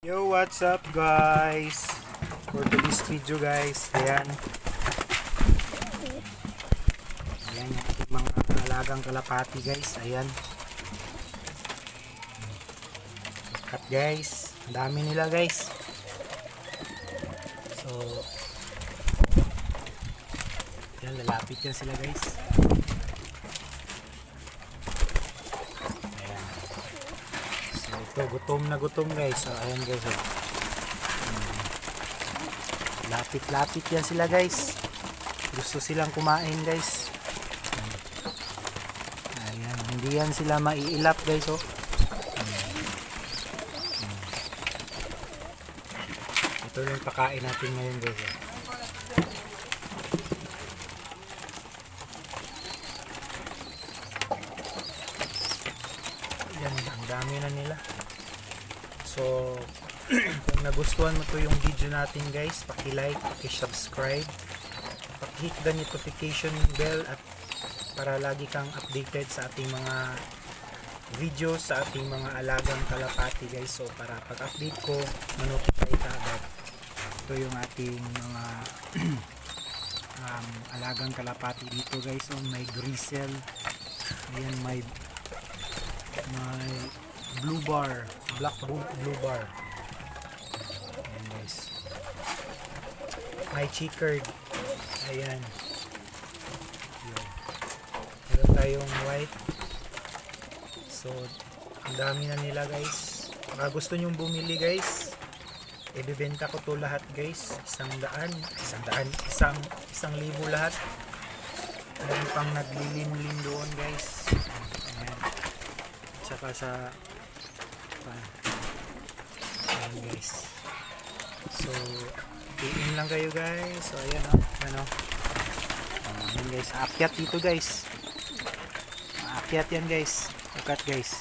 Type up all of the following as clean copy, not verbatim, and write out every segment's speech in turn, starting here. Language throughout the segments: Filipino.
Yo, what's up guys? For today's video guys, ayan yung ating mga alagang kalapati guys. Ayan, cut guys, ang dami nila guys. So ayan, lalapit yan sila guys. So gutom na gutom guys. So ayan guys, oh. Lapit-lapit yan sila guys. Gusto silang kumain guys. Ayan, hindi yan sila maiilap guys, oh. Ito yung pakain natin ngayon guys, oh. Yan, ang dami na nila. So kung nagustuhan mo to yung video natin guys, paki-like, paki-subscribe, paki-hit the notification bell at para lagi kang updated sa ating mga videos sa ating mga alagang kalapati guys. So para pag-update ko, ma-notify ka agad. Ito yung ating mga alagang kalapati dito guys. So may grisel, ayan, may blue bar, black blue bar. Ayan guys. May checkered. Ayan. Meron tayong white. So, ang dami na nila guys. Kung gusto nyong bumili guys, ibibenta ko to lahat guys. 100, 1,000 lahat. Meron pang naglilim-lim doon guys. Ayan. Saka sa ayan guys. So PM lang kayo guys. So ayan, oh, ano, ayan guys, aakyat dito guys, aakyat yan guys. Ukat guys.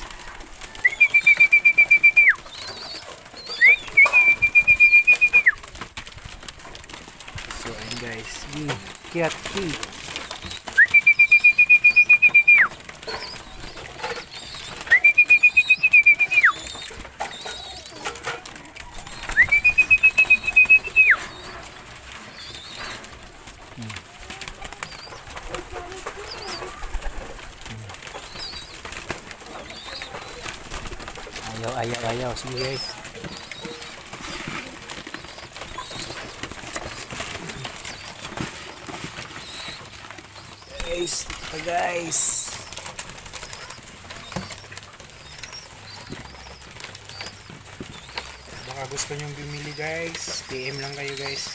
So ayan guys, aakyat ayaw. Sige guys. Guys. Baka gusto nyong bumili guys, PM lang kayo guys.